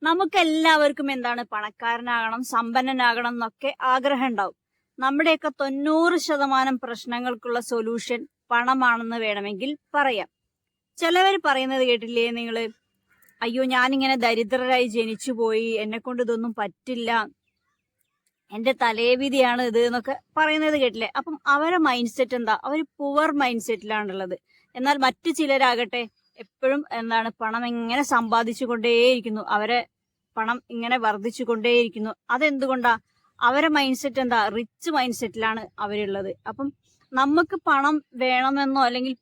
നമുക്കെല്ലാവർക്കും എന്താണ് പണക്കാരനാകണം, സമ്പന്നനാകണം എന്നൊക്കെ ആഗ്രഹം ഉണ്ടാവും. നമ്മുടെയൊക്കെ 90% പ്രശ്നങ്ങൾക്കുള്ള സൊല്യൂഷൻ പണമാണെന്ന് വേണമെങ്കിൽ പറയാം. ചിലവർ പറയുന്നത് കേട്ടില്ലേ നിങ്ങള്, അയ്യോ ഞാനിങ്ങനെ ദരിദ്രരായി ജനിച്ചു പോയി, എന്നെ കൊണ്ട് ഇതൊന്നും പറ്റില്ല, എന്റെ തലേവിധിയാണ് ഇത് എന്നൊക്കെ പറയുന്നത് കേട്ടില്ലേ. അപ്പം അവരെ മൈൻഡ് സെറ്റ് എന്താ? അവർ പുവർ മൈൻഡ് സെറ്റിലാണുള്ളത്. എന്നാൽ മറ്റു ചിലരാകട്ടെ എപ്പോഴും എന്താണ്, പണം എങ്ങനെ സമ്പാദിച്ചു കൊണ്ടേയിരിക്കുന്നു, അവരെ പണം ഇങ്ങനെ വർദ്ധിച്ചു കൊണ്ടേയിരിക്കുന്നു. അതെന്തുകൊണ്ടാ? അവരെ മൈൻഡ് സെറ്റ് എന്താ? റിച്ച് മൈൻഡ് സെറ്റിലാണ് അവരുള്ളത്. അപ്പം നമുക്ക് പണം വേണമെന്നോ അല്ലെങ്കിൽ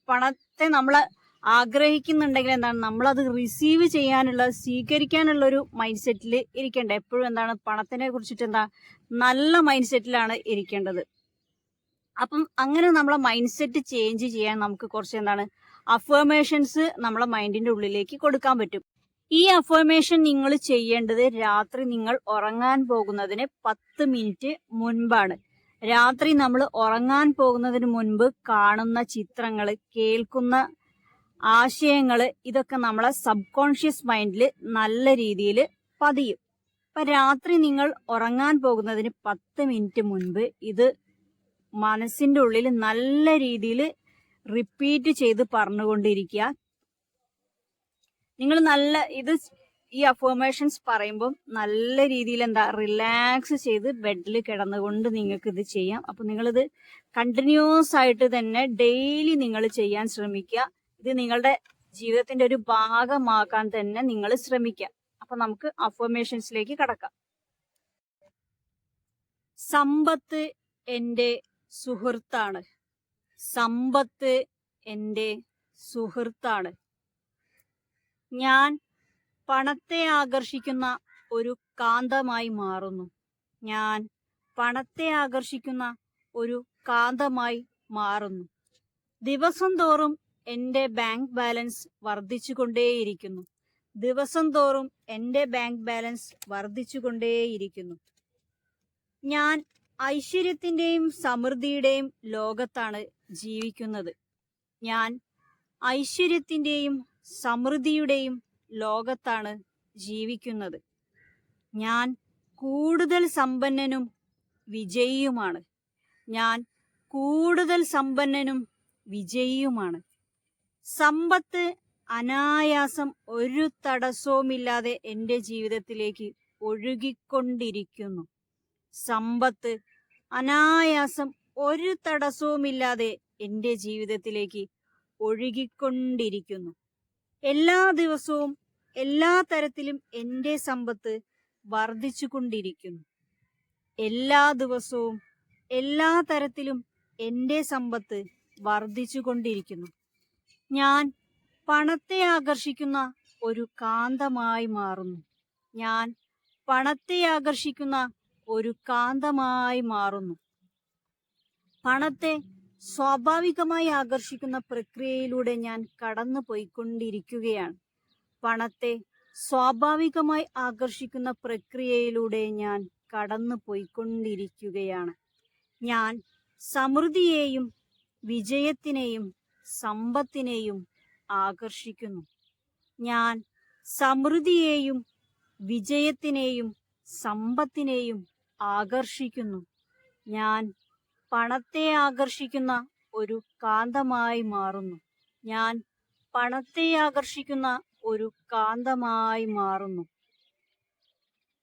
പണത്തെ നമ്മൾ ആഗ്രഹിക്കുന്നുണ്ടെങ്കിൽ എന്താണ്, നമ്മളത് റിസീവ് ചെയ്യാനുള്ള, സ്വീകരിക്കാനുള്ള ഒരു മൈൻഡ് സെറ്റിൽ ഇരിക്കേണ്ടത്. എപ്പോഴും എന്താണ്, പണത്തിനെ കുറിച്ചിട്ട് എന്താ, നല്ല മൈൻഡ് സെറ്റിലാണ് ഇരിക്കേണ്ടത്. അപ്പം അങ്ങനെ നമ്മളെ മൈൻഡ് സെറ്റ് ചേഞ്ച് ചെയ്യാൻ നമുക്ക് കുറച്ച് എന്താണ്, അഫർമേഷൻസ് നമ്മളെ മൈൻഡിന്റെ ഉള്ളിലേക്ക് കൊടുക്കാൻ പറ്റും. ഈ അഫർമേഷൻ നിങ്ങൾ ചെയ്യേണ്ടത് രാത്രി നിങ്ങൾ ഉറങ്ങാൻ പോകുന്നതിന് 10 മിനിറ്റ് മുൻപാണ്. രാത്രി നമ്മൾ ഉറങ്ങാൻ പോകുന്നതിന് മുൻപ് കാണുന്ന ചിത്രങ്ങൾ, കേൾക്കുന്ന ആശയങ്ങൾ, ഇതൊക്കെ നമ്മളെ സബ് കോൺഷ്യസ് മൈൻഡിൽ നല്ല രീതിയിൽ പതിയും. അപ്പൊ രാത്രി നിങ്ങൾ ഉറങ്ങാൻ പോകുന്നതിന് 10 മിനിറ്റ് മുൻപ് ഇത് മനസ്സിന്റെ ഉള്ളിൽ നല്ല രീതിയിൽ റിപ്പീറ്റ് ചെയ്ത് പറഞ്ഞുകൊണ്ടിരിക്കുക. നിങ്ങൾ ഈ അഫർമേഷൻസ് പറയുമ്പോൾ നല്ല രീതിയിൽ എന്താ, റിലാക്സ് ചെയ്ത് ബെഡിൽ കിടന്നുകൊണ്ട് നിങ്ങൾക്ക് ഇത് ചെയ്യാം. അപ്പൊ നിങ്ങളിത് കണ്ടിന്യൂസ് ആയിട്ട് തന്നെ ഡെയിലി നിങ്ങൾ ചെയ്യാൻ ശ്രമിക്കുക. ഇത് നിങ്ങളുടെ ജീവിതത്തിന്റെ ഒരു ഭാഗമാക്കാൻ തന്നെ നിങ്ങൾ ശ്രമിക്കുക. അപ്പൊ നമുക്ക് അഫർമേഷൻസിലേക്ക് കടക്കാം. സമ്പത്ത് എന്റെ സുഹൃത്താണ്. സമ്പത്ത് എന്റെ സുഹൃത്താണ്. ഞാൻ പണത്തെ ആകർഷിക്കുന്ന ഒരു കാന്തമായി മാറുന്നു. ഞാൻ പണത്തെ ആകർഷിക്കുന്ന ഒരു കാന്തമായി മാറുന്നു. ദിവസം തോറും എന്റെ ബാങ്ക് ബാലൻസ് വർദ്ധിച്ചുകൊണ്ടേയിരിക്കുന്നു. ദിവസം തോറും എന്റെ ബാങ്ക് ബാലൻസ് വർദ്ധിച്ചുകൊണ്ടേയിരിക്കുന്നു. ഞാൻ ഐശ്വര്യത്തിന്റെയും സമൃദ്ധിയുടെയും ലോകത്താണ് ജീവിക്കുന്നത്. ഞാൻ ഐശ്വര്യത്തിന്റെയും സമൃദ്ധിയുടെയും ലോകത്താണ് ജീവിക്കുന്നത്. ഞാൻ കൂടുതൽ സമ്പന്നനും വിജയിയുമാണ്. ഞാൻ കൂടുതൽ സമ്പന്നനും വിജയിയുമാണ്. സമ്പത്ത് അനായാസം ഒരു തടസ്സവുമില്ലാതെ എൻ്റെ ജീവിതത്തിലേക്ക് ഒഴുകിക്കൊണ്ടിരിക്കുന്നു. സമ്പത്ത് അനായാസം ഒരു തടസ്സവുമില്ലാതെ എൻ്റെ ജീവിതത്തിലേക്ക് ഒഴുകിക്കൊണ്ടിരിക്കുന്നു. എല്ലാ ദിവസവും എല്ലാ തരത്തിലും എൻ്റെ സമ്പത്ത് വർദ്ധിച്ചുകൊണ്ടിരിക്കുന്നു. എല്ലാ ദിവസവും എല്ലാ തരത്തിലും എൻ്റെ സമ്പത്ത് വർദ്ധിച്ചുകൊണ്ടിരിക്കുന്നു. ഞാൻ പണത്തെ ആകർഷിക്കുന്ന ഒരു കാന്തമായി മാറുന്നു. ഞാൻ പണത്തെ ആകർഷിക്കുന്ന ഒരു കാന്തമായി മാറുന്നു. പണത്തെ സ്വാഭാവികമായി ആകർഷിക്കുന്ന പ്രക്രിയയിലൂടെ ഞാൻ കടന്നു പോയിക്കൊണ്ടിരിക്കുകയാണ്. പണത്തെ സ്വാഭാവികമായി ആകർഷിക്കുന്ന പ്രക്രിയയിലൂടെ ഞാൻ കടന്നു പോയിക്കൊണ്ടിരിക്കുകയാണ്. ഞാൻ സമൃദ്ധിയെയും വിജയത്തിനെയും സമ്പത്തിനെയും ആകർഷിക്കുന്നു. ഞാൻ സമൃദ്ധിയെയും വിജയത്തിനെയും സമ്പത്തിനെയും ആകർഷിക്കുന്നു. ഞാൻ പണത്തെ ആകർഷിക്കുന്ന ഒരു കാന്തമായി മാറുന്നു. ഞാൻ പണത്തെ ആകർഷിക്കുന്ന ഒരു കാന്തമായി മാറുന്നു.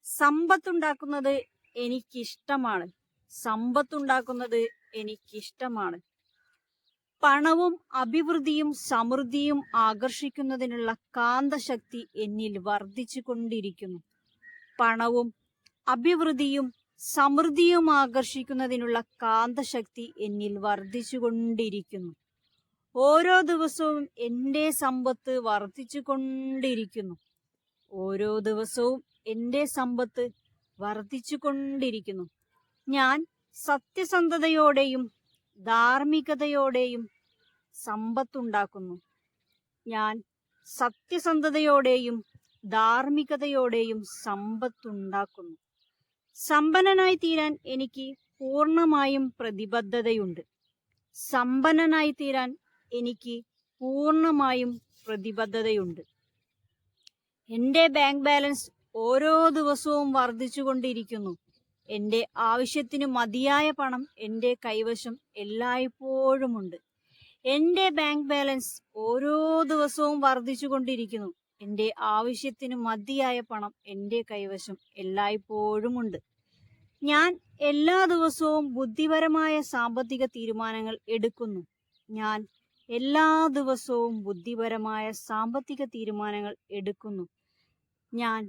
സമ്പത്തുണ്ടാക്കുന്നത് എനിക്കിഷ്ടമാണ്. സമ്പത്തുണ്ടാക്കുന്നത് എനിക്കിഷ്ടമാണ്. പണവും അഭിവൃദ്ധിയും സമൃദ്ധിയും ആകർഷിക്കുന്നതിനുള്ള കാന്തശക്തി എന്നിൽ വർദ്ധിച്ചു കൊണ്ടിരിക്കുന്നു. പണവും അഭിവൃദ്ധിയും സമൃദ്ധിയും ആകർഷിക്കുന്നതിനുള്ള കാന്തശക്തി എന്നിൽ വർദ്ധിച്ചു കൊണ്ടിരിക്കുന്നു. ഓരോ ദിവസവും എൻ്റെ സമ്പത്ത് വർദ്ധിച്ചു കൊണ്ടിരിക്കുന്നു. ഓരോ ദിവസവും എൻ്റെ സമ്പത്ത് വർദ്ധിച്ചു കൊണ്ടിരിക്കുന്നു. ഞാൻ സത്യസന്ധതയോടെയും ധാർമ്മികതയോടെയും സമ്പത്തുണ്ടാക്കുന്നു. ഞാൻ സത്യസന്ധതയോടെയും ധാർമ്മികതയോടെയും സമ്പത്തുണ്ടാക്കുന്നു. സമ്പന്നനായി തീരാൻ എനിക്ക് പൂർണ്ണമായും പ്രതിബദ്ധതയുണ്ട്. സമ്പന്നനായി തീരാൻ എനിക്ക് പൂർണ്ണമായും പ്രതിബദ്ധതയുണ്ട്. എന്റെ ബാങ്ക് ബാലൻസ് ഓരോ ദിവസവും വർദ്ധിച്ചുകൊണ്ടിരിക്കുന്നു. എന്റെ ആവശ്യത്തിന് മതിയായ പണം എന്റെ കൈവശം എല്ലായ്പ്പോഴുമുണ്ട്. എന്റെ ബാങ്ക് ബാലൻസ് ഓരോ ദിവസവും വർദ്ധിച്ചുകൊണ്ടിരിക്കുന്നു. എന്റെ ആവശ്യത്തിന് മതിയായ പണം എന്റെ കൈവശം എല്ലായ്പ്പോഴുമുണ്ട്. ഞാൻ എല്ലാ ദിവസവും ബുദ്ധിപരമായ സാമ്പത്തിക തീരുമാനങ്ങൾ എടുക്കുന്നു. ഞാൻ എല്ലാ ദിവസവും ബുദ്ധിപരമായ സാമ്പത്തിക തീരുമാനങ്ങൾ എടുക്കുന്നു. ഞാൻ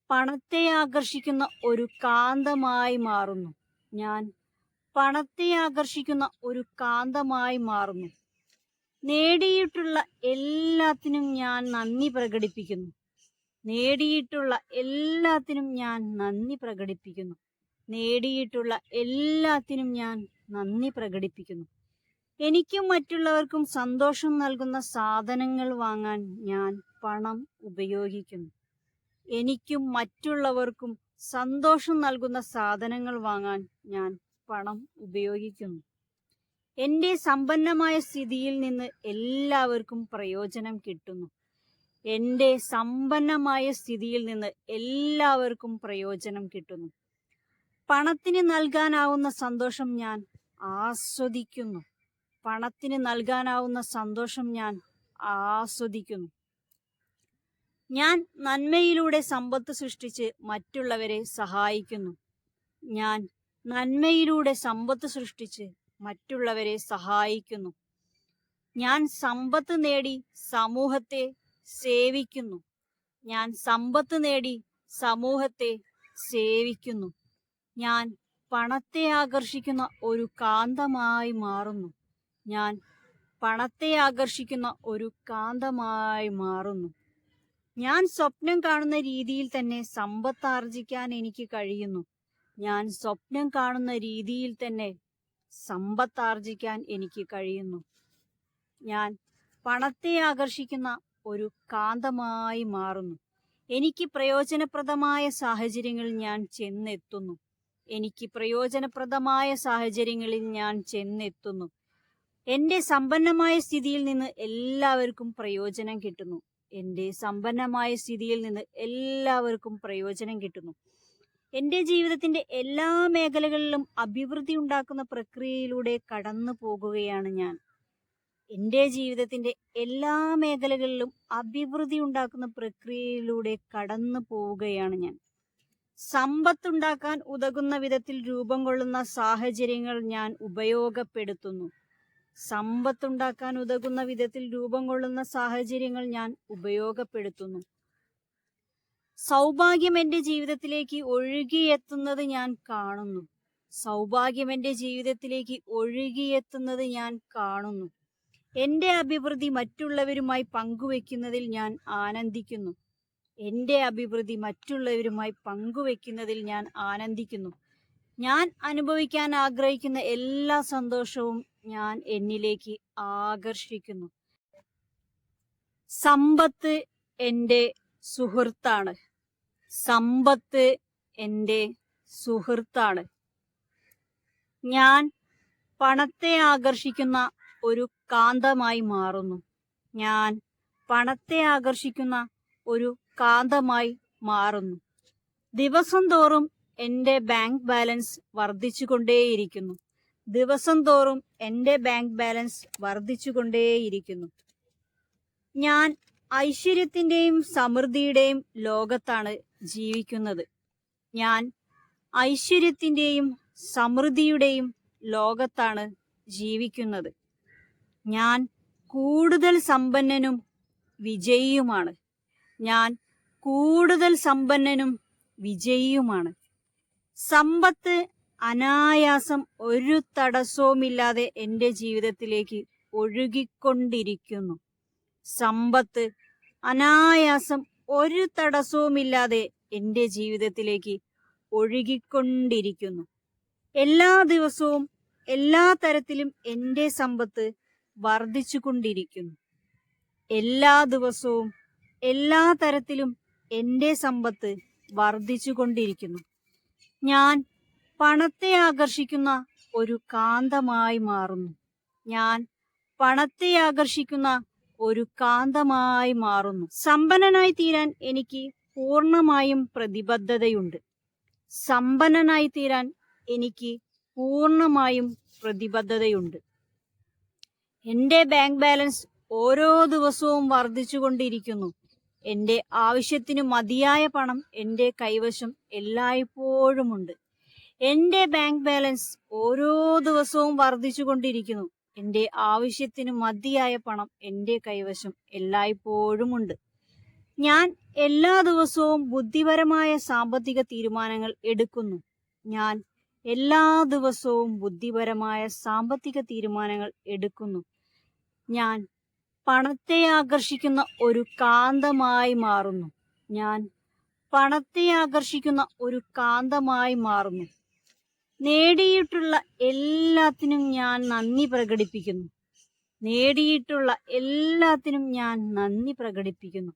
പണത്തെ ആകർഷിക്കുന്ന ഒരു കാന്തമായി മാറുന്നു. ഞാൻ പണത്തെ ആകർഷിക്കുന്ന ഒരു കാന്തമായി മാറുന്നു. നേടിയിട്ടുള്ള എല്ലാത്തിനും ഞാൻ നന്ദി പ്രകടിപ്പിക്കുന്നു. നേടിയിട്ടുള്ള എല്ലാത്തിനും ഞാൻ നന്ദി പ്രകടിപ്പിക്കുന്നു. നേടിയിട്ടുള്ള എല്ലാത്തിനും ഞാൻ നന്ദി പ്രകടിപ്പിക്കുന്നു. എനിക്കും മറ്റുള്ളവർക്കും സന്തോഷം നൽകുന്ന സാധനങ്ങൾ വാങ്ങാൻ ഞാൻ പണം ഉപയോഗിക്കുന്നു. എനിക്കും മറ്റുള്ളവർക്കും സന്തോഷം നൽകുന്ന സാധനങ്ങൾ വാങ്ങാൻ ഞാൻ പണം ഉപയോഗിക്കുന്നു. എന്റെ സമ്പന്നമായ സ്ഥിതിയിൽ നിന്ന് എല്ലാവർക്കും പ്രയോജനം കിട്ടുന്നു. എന്റെ സമ്പന്നമായ സ്ഥിതിയിൽ നിന്ന് എല്ലാവർക്കും പ്രയോജനം കിട്ടുന്നു. പണത്തിന് നൽകാനാവുന്ന സന്തോഷം ഞാൻ ആസ്വദിക്കുന്നു. പണത്തിന് നൽകാനാവുന്ന സന്തോഷം ഞാൻ ആസ്വദിക്കുന്നു. ഞാൻ നന്മയിലൂടെ സമ്പത്ത് സൃഷ്ടിച്ച് മറ്റുള്ളവരെ സഹായിക്കുന്നു. ഞാൻ നന്മയിലൂടെ സമ്പത്ത് സൃഷ്ടിച്ച് മറ്റുള്ളവരെ സഹായിക്കുന്നു. ഞാൻ സമ്പത്ത് നേടി സമൂഹത്തെ സേവിക്കുന്നു. ഞാൻ സമ്പത്ത് നേടി സമൂഹത്തെ സേവിക്കുന്നു. ഞാൻ പണത്തെ ആകർഷിക്കുന്ന ഒരു കാന്തമായി മാറുന്നു. ഞാൻ പണത്തെ ആകർഷിക്കുന്ന ഒരു കാന്തമായി മാറുന്നു. ഞാൻ സ്വപ്നം കാണുന്ന രീതിയിൽ തന്നെ സമ്പത്ത് ആർജിക്കാൻ എനിക്ക് കഴിയുന്നു. ഞാൻ സ്വപ്നം കാണുന്ന രീതിയിൽ തന്നെ സമ്പത്ത് ആർജിക്കാൻ എനിക്ക് കഴിയുന്നു. ഞാൻ പണത്തെ ആകർഷിക്കുന്ന ഒരു കാന്തമായി മാറുന്നു. എനിക്ക് പ്രയോജനപ്രദമായ സാഹചര്യങ്ങളിൽ ഞാൻ ചെന്നെത്തുന്നു. എനിക്ക് പ്രയോജനപ്രദമായ സാഹചര്യങ്ങളിൽ ഞാൻ ചെന്നെത്തുന്നു. എന്റെ സമ്പന്നമായ സ്ഥിതിയിൽ നിന്ന് എല്ലാവർക്കും പ്രയോജനം കിട്ടുന്നു. എന്റെ സമ്പന്നമായ സ്ഥിതിയിൽ നിന്ന് എല്ലാവർക്കും പ്രയോജനം കിട്ടുന്നു. എന്റെ ജീവിതത്തിന്റെ എല്ലാ മേഖലകളിലും അഭിവൃദ്ധി ഉണ്ടാക്കുന്ന പ്രക്രിയയിലൂടെ കടന്നു പോകുകയാണ് ഞാൻ. എന്റെ ജീവിതത്തിന്റെ എല്ലാ മേഖലകളിലും അഭിവൃദ്ധി ഉണ്ടാക്കുന്ന പ്രക്രിയയിലൂടെ കടന്നു പോവുകയാണ് ഞാൻ. സമ്പത്തുണ്ടാക്കാൻ ഉതകുന്ന വിധത്തിൽ രൂപം കൊള്ളുന്ന സാഹചര്യങ്ങൾ ഞാൻ ഉപയോഗപ്പെടുത്തുന്നു. സമ്പത്തുണ്ടാക്കാൻ ഉതകുന്ന വിധത്തിൽ രൂപം കൊള്ളുന്ന സാഹചര്യങ്ങൾ ഞാൻ ഉപയോഗപ്പെടുത്തുന്നു. സൗഭാഗ്യം എന്റെ ജീവിതത്തിലേക്ക് ഒഴുകിയെത്തുന്നത് ഞാൻ കാണുന്നു. സൗഭാഗ്യം എന്റെ ജീവിതത്തിലേക്ക് ഒഴുകിയെത്തുന്നത് ഞാൻ കാണുന്നു. എന്റെ അഭിവൃദ്ധി മറ്റുള്ളവരുമായി പങ്കുവെക്കുന്നതിൽ ഞാൻ ആനന്ദിക്കുന്നു. എന്റെ അഭിവൃദ്ധി മറ്റുള്ളവരുമായി പങ്കുവെക്കുന്നതിൽ ഞാൻ ആനന്ദിക്കുന്നു. ഞാൻ അനുഭവിക്കാൻ ആഗ്രഹിക്കുന്ന എല്ലാ സന്തോഷവും ഞാൻ എന്നിലേക്ക് ആകർഷിക്കുന്നു. സമ്പത്ത് എൻ്റെ സുഹൃത്താണ്. സമ്പത്ത് എൻ്റെ സുഹൃത്താണ്. ഞാൻ പണത്തെ ആകർഷിക്കുന്ന ഒരു കാന്തമായി മാറുന്നു. ഞാൻ പണത്തെ ആകർഷിക്കുന്ന ഒരു കാന്തമായി മാറുന്നു. ദിവസം തോറും എൻ്റെ ബാങ്ക് ബാലൻസ് വർദ്ധിച്ചുകൊണ്ടേയിരിക്കുന്നു. ദിവസം തോറും എൻ്റെ ബാങ്ക് ബാലൻസ് വർദ്ധിച്ചുകൊണ്ടേയിരിക്കുന്നു. ഞാൻ ഐശ്വര്യത്തിൻ്റെയും സമൃദ്ധിയുടെയും ലോകത്താണ് ജീവിക്കുന്നത്. ഞാൻ ഐശ്വര്യത്തിൻ്റെയും സമൃദ്ധിയുടെയും ലോകത്താണ് ജീവിക്കുന്നത്. ഞാൻ കൂടുതൽ സമ്പന്നനും വിജയിയുമാണ്. ഞാൻ കൂടുതൽ സമ്പന്നനും വിജയിയുമാണ്. സമ്പത്ത് അനായാസം ഒരു തടസ്സവുമില്ലാതെ എൻ്റെ ജീവിതത്തിലേക്ക് ഒഴുകിക്കൊണ്ടിരിക്കുന്നു. സമ്പത്ത് അനായാസം ഒരു തടസ്സവുമില്ലാതെ എൻ്റെ ജീവിതത്തിലേക്ക് ഒഴുകിക്കൊണ്ടിരിക്കുന്നു. എല്ലാ ദിവസവും എല്ലാ തരത്തിലും എൻ്റെ സമ്പത്ത് വർദ്ധിച്ചുകൊണ്ടിരിക്കുന്നു. എല്ലാ ദിവസവും എല്ലാ തരത്തിലും എൻ്റെ സമ്പത്ത് വർദ്ധിച്ചുകൊണ്ടിരിക്കുന്നു. ഞാൻ പണത്തെ ആകർഷിക്കുന്ന ഒരു കാന്തമായി മാറുന്നു. ഞാൻ പണത്തെ ആകർഷിക്കുന്ന ഒരു കാന്തമായി മാറുന്നു. സമ്പന്നനായി തീരാൻ എനിക്ക് പൂർണ്ണമായും പ്രതിബദ്ധതയുണ്ട്. സമ്പന്നനായി തീരാൻ എനിക്ക് പൂർണ്ണമായും പ്രതിബദ്ധതയുണ്ട്. എന്റെ ബാങ്ക് ബാലൻസ് ഓരോ ദിവസവും വർദ്ധിച്ചുകൊണ്ടിരിക്കുന്നു. എന്റെ ആവശ്യത്തിനു മതിയായ പണം എന്റെ കൈവശം എല്ലായ്പ്പോഴുമുണ്ട്. എന്റെ ബാങ്ക് ബാലൻസ് ഓരോ ദിവസവും വർദ്ധിച്ചുകൊണ്ടിരിക്കുന്നു. എന്റെ ആവശ്യത്തിനു മതിയായ പണം എന്റെ കൈവശം എല്ലായ്പ്പോഴുമുണ്ട്. ഞാൻ എല്ലാ ദിവസവും ബുദ്ധിപരമായ സാമ്പത്തിക തീരുമാനങ്ങൾ എടുക്കുന്നു. ഞാൻ എല്ലാ ദിവസവും ബുദ്ധിപരമായ സാമ്പത്തിക തീരുമാനങ്ങൾ എടുക്കുന്നു. ഞാൻ പണത്തെ ആകർഷിക്കുന്ന ഒരു കാന്തമായി മാറുന്നു. ഞാൻ പണത്തെ ആകർഷിക്കുന്ന ഒരു കാന്തമായി മാറുന്നു. നേടിയിട്ടുള്ള എല്ലാത്തിനും ഞാൻ നന്ദി പ്രകടിപ്പിക്കുന്നു. നേടിയിട്ടുള്ള എല്ലാത്തിനും ഞാൻ നന്ദി പ്രകടിപ്പിക്കുന്നു.